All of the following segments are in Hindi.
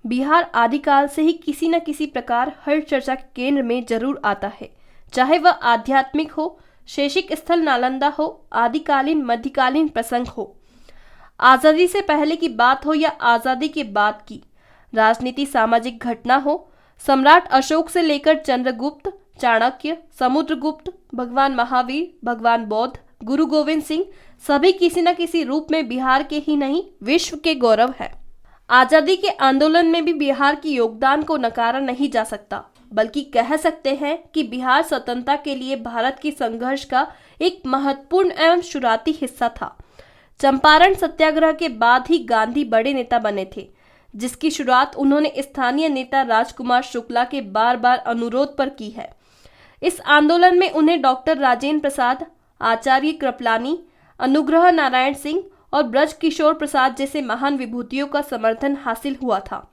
बिहार आदिकाल से ही किसी न किसी प्रकार हर चर्चा के केंद्र में जरूर आता है, चाहे वह आध्यात्मिक हो, शैक्षिक स्थल नालंदा हो, आदिकालीन मध्यकालीन प्रसंग हो, आजादी से पहले की बात हो या आजादी के बाद की, राजनीति सामाजिक घटना हो, सम्राट अशोक से लेकर चंद्रगुप्त, चाणक्य, समुद्रगुप्त, भगवान महावीर, भगवान बौद्ध, गुरु गोविंद सिंह, सभी किसी न किसी रूप में बिहार के ही नहीं विश्व के गौरव है। आजादी के आंदोलन में भी बिहार की योगदान को नकारा नहीं जा सकता, बल्कि कह सकते हैं कि बिहार स्वतंत्रता के लिए भारत की संघर्ष का एक महत्वपूर्ण एवं शुरुआती हिस्सा था। चंपारण सत्याग्रह के बाद ही गांधी बड़े नेता बने थे, जिसकी शुरुआत उन्होंने स्थानीय नेता राजकुमार शुक्ला के बार बार अनुरोध पर की है। इस आंदोलन में उन्हें डॉक्टर राजेंद्र प्रसाद, आचार्य कृपलानी, अनुग्रह नारायण सिंह और ब्रज किशोर प्रसाद जैसे महान विभूतियों का समर्थन हासिल हुआ था।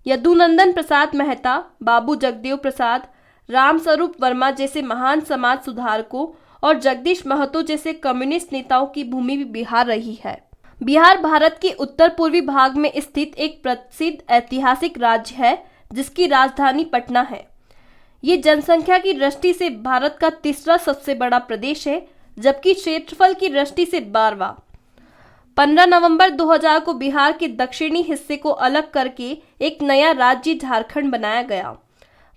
यदुनंदन प्रसाद मेहता, बाबू जगदेव प्रसाद, रामस्वरूप वर्मा जैसे महान समाज सुधारकों और जगदीश महतो जैसे कम्युनिस्ट नेताओं की भूमि भी बिहार रही है। बिहार भारत के उत्तर पूर्वी भाग में स्थित एक प्रसिद्ध ऐतिहासिक राज्य है, जिसकी राजधानी पटना है। ये जनसंख्या की दृष्टि से भारत का तीसरा सबसे बड़ा प्रदेश है, जबकि क्षेत्रफल की दृष्टि से 12वां। 15 नवंबर 2000 को बिहार के दक्षिणी हिस्से को अलग करके एक नया राज्य झारखंड बनाया गया।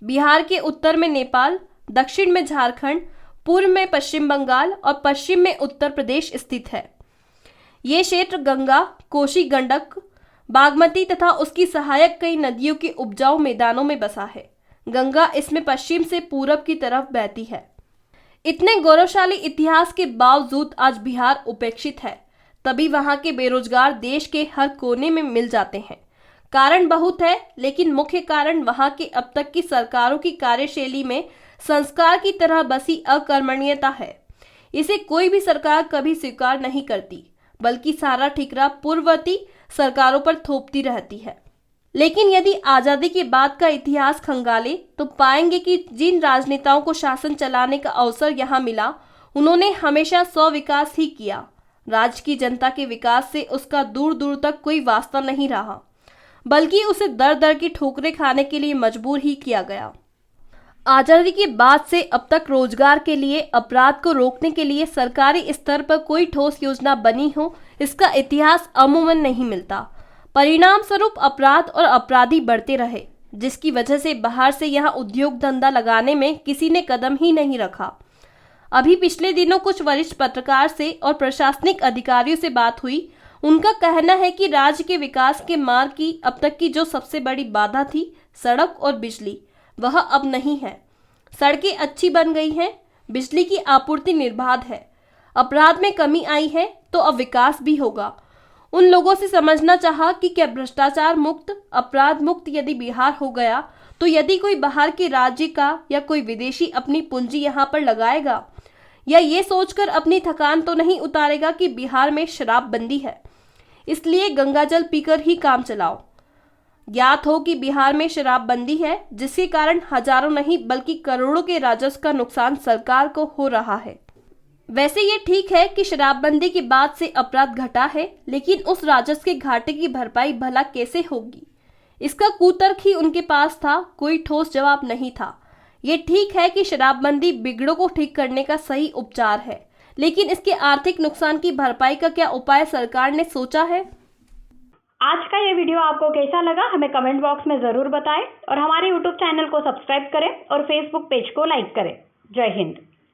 बिहार के उत्तर में नेपाल, दक्षिण में झारखंड, पूर्व में पश्चिम बंगाल और पश्चिम में उत्तर प्रदेश स्थित है। ये क्षेत्र गंगा, कोसी, गंडक, बागमती तथा उसकी सहायक कई नदियों के उपजाऊ मैदानों में बसा है। गंगा इसमें पश्चिम से पूरब की तरफ बहती है। इतने गौरवशाली इतिहास के बावजूद आज बिहार उपेक्षित है, तभी वहां के बेरोजगार देश के हर कोने में मिल जाते हैं। कारण बहुत है, लेकिन मुख्य कारण वहां के अब तक की सरकारों की कार्यशैली में संस्कार की तरह बसी अकर्मण्यता है। इसे कोई भी सरकार कभी स्वीकार नहीं करती, बल्कि सारा ठिकरा पूर्ववर्ती सरकारों पर थोपती रहती है। लेकिन यदि आजादी के बाद का इतिहास खंगाले तो पाएंगे कि जिन राजनेताओं को शासन चलाने का अवसर यहाँ मिला, उन्होंने हमेशा स्व-विकास ही किया। राज्य की जनता के विकास से उसका दूर दूर तक कोई वास्ता नहीं रहा, बल्कि उसे दर दर की ठोकरें खाने के लिए मजबूर ही किया गया। आजादी के बाद से अब तक रोजगार के लिए, अपराध को रोकने के लिए सरकारी स्तर पर कोई ठोस योजना बनी हो, इसका इतिहास अमूमन नहीं मिलता। परिणाम स्वरूप अपराध और अपराधी बढ़ते रहे, जिसकी वजह से बाहर से यहाँ उद्योग धंधा लगाने में किसी ने कदम ही नहीं रखा। अभी पिछले दिनों कुछ वरिष्ठ पत्रकार से और प्रशासनिक अधिकारियों से बात हुई। उनका कहना है कि राज्य के विकास के मार्ग की अब तक की जो सबसे बड़ी बाधा थी, सड़क और बिजली, वह अब नहीं है। सड़कें अच्छी बन गई हैं, बिजली की आपूर्ति निर्बाध है, अपराध में कमी आई है, तो अब विकास भी होगा। उन लोगों से समझना चाहा कि क्या भ्रष्टाचार मुक्त, अपराध मुक्त यदि बिहार हो गया, तो यदि कोई बाहर के राज्य का या कोई विदेशी अपनी पूंजी यहाँ पर लगाएगा, या ये सोचकर अपनी थकान तो नहीं उतारेगा कि बिहार में शराबबंदी है, इसलिए गंगाजल पीकर ही काम चलाओ। ज्ञात हो कि बिहार में शराबबंदी है, जिसके कारण हजारों नहीं बल्कि करोड़ों के राजस्व का नुकसान सरकार को हो रहा है। वैसे ये ठीक है कि शराबबंदी के बाद से अपराध घटा है, लेकिन उस राजस्व के घाटे की भरपाई भला कैसे होगी? इसका कुतर्क ही उनके पास था, कोई ठोस जवाब नहीं था। ये ठीक है कि शराबबंदी बिगड़ों को ठीक करने का सही उपचार है, लेकिन इसके आर्थिक नुकसान की भरपाई का क्या उपाय सरकार ने सोचा है? आज का ये वीडियो आपको कैसा लगा हमें कमेंट बॉक्स में ज़रूर बताएं और हमारे YouTube चैनल को सब्सक्राइब करें और Facebook पेज को लाइक करें। जय हिंद।